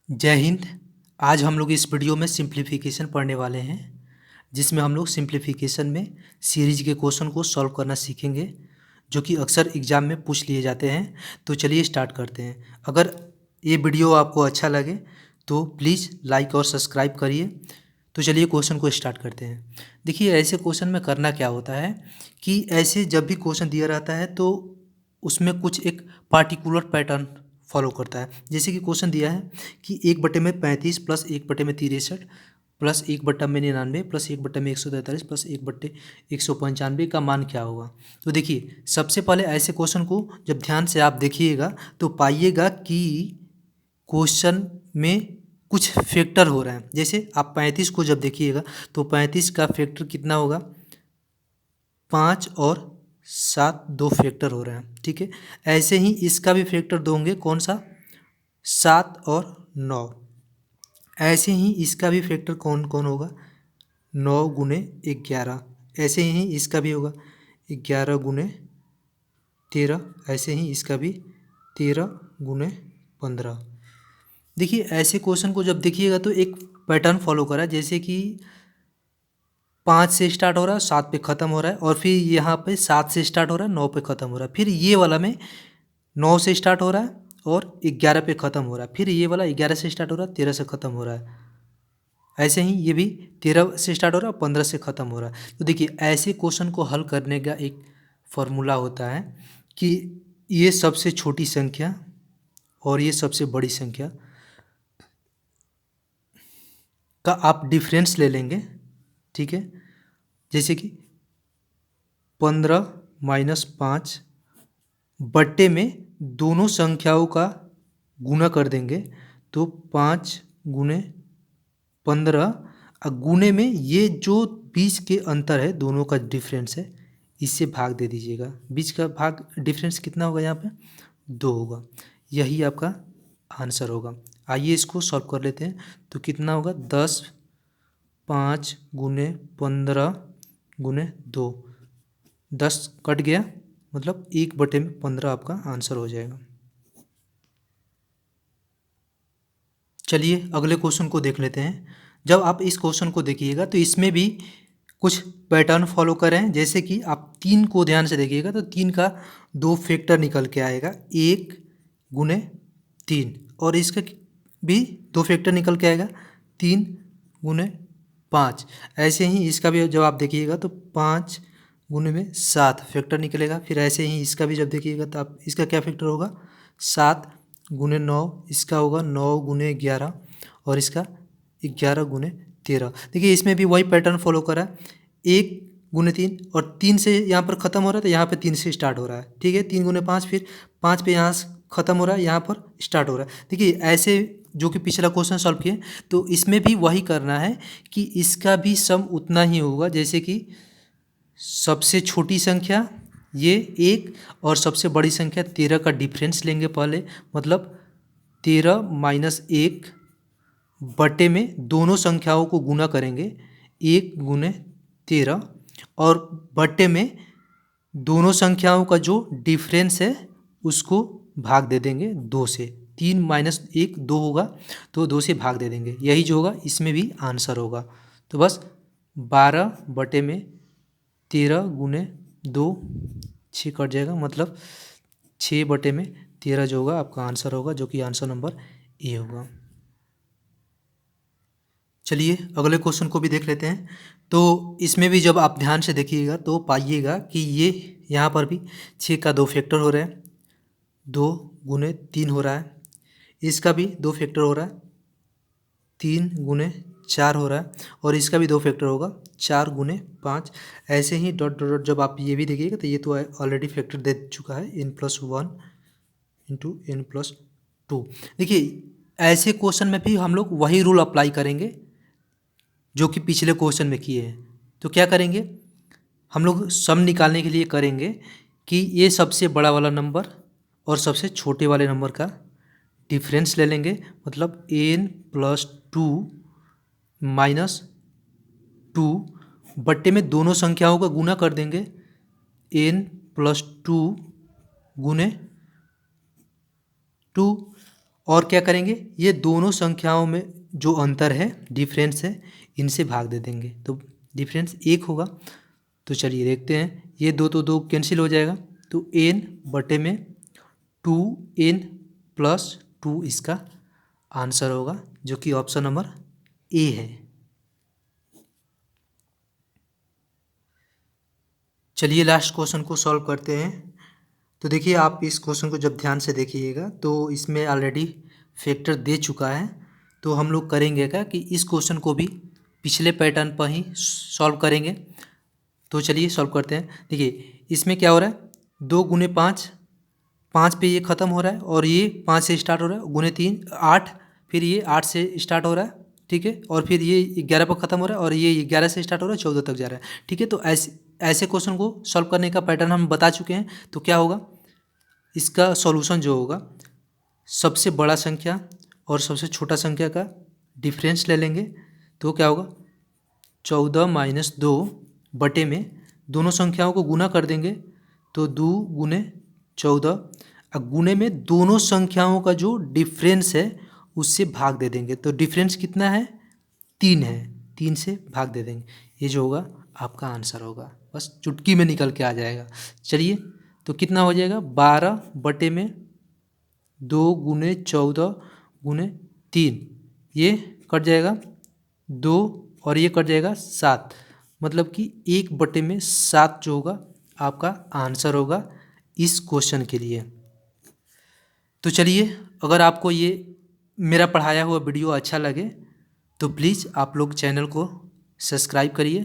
जय हिंद। आज हम लोग इस वीडियो में सिंप्लीफिकेशन पढ़ने वाले हैं, जिसमें हम लोग सिंप्लीफिकेशन में सीरीज के क्वेश्चन को सॉल्व करना सीखेंगे, जो कि अक्सर एग्जाम में पूछ लिए जाते हैं। तो चलिए स्टार्ट करते हैं। अगर ये वीडियो आपको अच्छा लगे तो प्लीज़ लाइक और सब्सक्राइब करिए। तो चलिए क्वेश्चन को स्टार्ट करते हैं। देखिए, ऐसे क्वेश्चन में करना क्या होता है कि ऐसे जब भी क्वेश्चन दिया रहता है तो उसमें कुछ एक पार्टिकुलर पैटर्न फॉलो करता है। जैसे कि क्वेश्चन दिया है कि 1/35 प्लस 1/63 प्लस 1/99 प्लस 1/143 प्लस 1/195 का मान क्या होगा। तो देखिए, सबसे पहले ऐसे क्वेश्चन को जब ध्यान से आप देखिएगा तो पाइएगा कि क्वेश्चन में कुछ फैक्टर हो रहा है। जैसे आप 35 को जब देखिएगा तो 35 का फैक्टर कितना होगा, 5 और 7 दो फैक्टर हो रहे हैं, ठीक है। ऐसे ही इसका भी फैक्टर दो होंगे, कौन सा, 7 और 9। ऐसे ही इसका भी फैक्टर कौन कौन होगा, 9 गुने 11। ऐसे ही इसका भी होगा 11 गुने 13। ऐसे ही इसका भी 13 गुने 15। देखिए, ऐसे क्वेश्चन को जब देखिएगा तो एक पैटर्न फॉलो करा, जैसे कि 5 से स्टार्ट हो रहा है, 7 पे ख़त्म हो रहा है, और फिर यहाँ पे 7 से स्टार्ट हो रहा है, 9 पे ख़त्म हो रहा है। फिर ये वाला में 9 से स्टार्ट हो रहा है और 11 पे ख़त्म हो रहा है। फिर ये वाला 11 से स्टार्ट हो रहा है, 13 से ख़त्म हो रहा है। ऐसे ही ये भी 13 से स्टार्ट हो रहा है, 15 से ख़त्म हो रहा है। तो देखिए, ऐसे क्वेश्चन को हल करने का एक फॉर्मूला होता है कि ये सबसे छोटी संख्या और ये सबसे बड़ी संख्या का आप डिफरेंस ले लेंगे, ठीक है। जैसे कि 15 माइनस 5 बट्टे में दोनों संख्याओं का गुना कर देंगे, तो 5 गुने 15 और गुने में ये जो बीच के अंतर है, दोनों का डिफरेंस है, इससे भाग दे दीजिएगा। बीच का भाग डिफरेंस कितना होगा, यहाँ पे 2 होगा। यही आपका आंसर होगा। आइए इसको सॉल्व कर लेते हैं। तो कितना होगा, 10 5 गुने 15 गुने 2, 10 कट गया, मतलब 1/15 आपका आंसर हो जाएगा। चलिए अगले क्वेश्चन को देख लेते हैं। जब आप इस क्वेश्चन को देखिएगा तो इसमें भी कुछ पैटर्न फॉलो करें। जैसे कि आप 3 को ध्यान से देखिएगा तो 3 का 2 फैक्टर निकल के आएगा, 1 गुने 3, और इसका भी 2 फैक्टर निकल के आएगा, 3 गुने 5। ऐसे ही इसका भी जब आप देखिएगा तो 5 गुने में 7 फैक्टर निकलेगा। फिर ऐसे ही इसका भी जब देखिएगा तो आप इसका क्या फैक्टर होगा, 7 गुने 9, इसका होगा 9 गुने 11, और इसका 11 गुने 13। देखिए, इसमें भी वही पैटर्न फॉलो करा, 1 गुने 3, और 3 से यहाँ पर ख़त्म हो रहा है तो यहाँ पे 3 से स्टार्ट हो रहा है, ठीक है। 3 गुने 5, फिर 5 पे यहाँ से ख़त्म हो रहा है, यहाँ पर स्टार्ट हो रहा है। देखिए, ऐसे जो कि पिछला क्वेश्चन सॉल्व किए, तो इसमें भी वही करना है कि इसका भी सम उतना ही होगा। जैसे कि सबसे छोटी संख्या ये 1 और सबसे बड़ी संख्या 13 का डिफरेंस लेंगे पहले, मतलब 13 माइनस 1 बटे में दोनों संख्याओं को गुना करेंगे, 1 गुने 13, और बटे में दोनों संख्याओं का जो डिफरेंस है उसको भाग दे देंगे 2 से। 3 माइनस 1 2 होगा, तो 2 से भाग दे देंगे। यही जो होगा इसमें भी आंसर होगा। तो बस 12 बटे में 13 गुने 2, 6 कट जाएगा, मतलब 6 बटे में 13 जो होगा आपका आंसर होगा, जो कि आंसर नंबर ए होगा। चलिए अगले क्वेश्चन को भी देख लेते हैं। तो इसमें भी जब आप ध्यान से देखिएगा तो पाइएगा कि ये यहाँ पर भी 6 का 2 फैक्टर हो रहा है, 2 गुने 3 हो रहा है। इसका भी 2 फैक्टर हो रहा है, 3 गुने 4 हो रहा है, और इसका भी 2 फैक्टर होगा, 4 गुने 5। ऐसे ही डॉट डॉट डॉट जब आप ये भी देखिएगा तो ये तो ऑलरेडी फैक्टर दे चुका है, n+1 इंटू n+2। देखिए, ऐसे क्वेश्चन में भी हम लोग वही रूल अप्लाई करेंगे जो कि पिछले क्वेश्चन में किए हैं। तो क्या करेंगे, हम लोग सम निकालने के लिए करेंगे कि ये सबसे बड़ा वाला नंबर और सबसे छोटे वाले नंबर का डिफरेंस ले लेंगे, मतलब n+2 माइनस 2 बट्टे में दोनों संख्याओं का गुना कर देंगे, n+2 गुने 2, और क्या करेंगे, ये दोनों संख्याओं में जो अंतर है, डिफरेंस है, इनसे भाग दे देंगे तो डिफरेंस 1 होगा। तो चलिए देखते हैं, ये 2 तो 2 कैंसिल हो जाएगा, तो n बटे में 2n प्लस 2 इसका आंसर होगा, जो कि ऑप्शन नंबर ए है। चलिए लास्ट क्वेश्चन को सॉल्व करते हैं। तो देखिए, आप इस क्वेश्चन को जब ध्यान से देखिएगा तो इसमें ऑलरेडी फैक्टर दे चुका है। तो हम लोग करेंगे क्या कि इस क्वेश्चन को भी पिछले पैटर्न पर ही सॉल्व करेंगे। तो चलिए सॉल्व करते हैं। देखिए इसमें क्या हो रहा है, 2 गुने 5, 5 पे ये ख़त्म हो रहा है और ये 5 से स्टार्ट हो रहा है, गुने 3 8, फिर ये 8 से स्टार्ट हो रहा है, ठीक है, और फिर ये 11 पर ख़त्म हो रहा है और ये 11 से स्टार्ट हो रहा है, 14 तक जा रहा है, ठीक है। तो ऐसे क्वेश्चन को सॉल्व करने का पैटर्न हम बता चुके हैं। तो क्या होगा, इसका सॉल्यूशन जो होगा, सबसे बड़ा संख्या और सबसे छोटा संख्या का डिफरेंस ले लेंगे। तो क्या होगा, 14 माइनस 2 बटे में दोनों संख्याओं को गुना कर देंगे, तो 2 गुने 14, अब गुने में दोनों संख्याओं का जो डिफरेंस है उससे भाग दे देंगे। तो डिफरेंस कितना है, 3 है, 3 से भाग दे देंगे। ये जो होगा आपका आंसर होगा, बस चुटकी में निकल के आ जाएगा। चलिए तो कितना हो जाएगा, 12 बटे में 2 गुने 14 गुने 3, ये कट जाएगा 2 और ये कट जाएगा 7, मतलब कि 1 बटे में 7 जो होगा आपका आंसर होगा इस क्वेश्चन के लिए। तो चलिए, अगर आपको ये मेरा पढ़ाया हुआ वीडियो अच्छा लगे तो प्लीज़ आप लोग चैनल को सब्सक्राइब करिए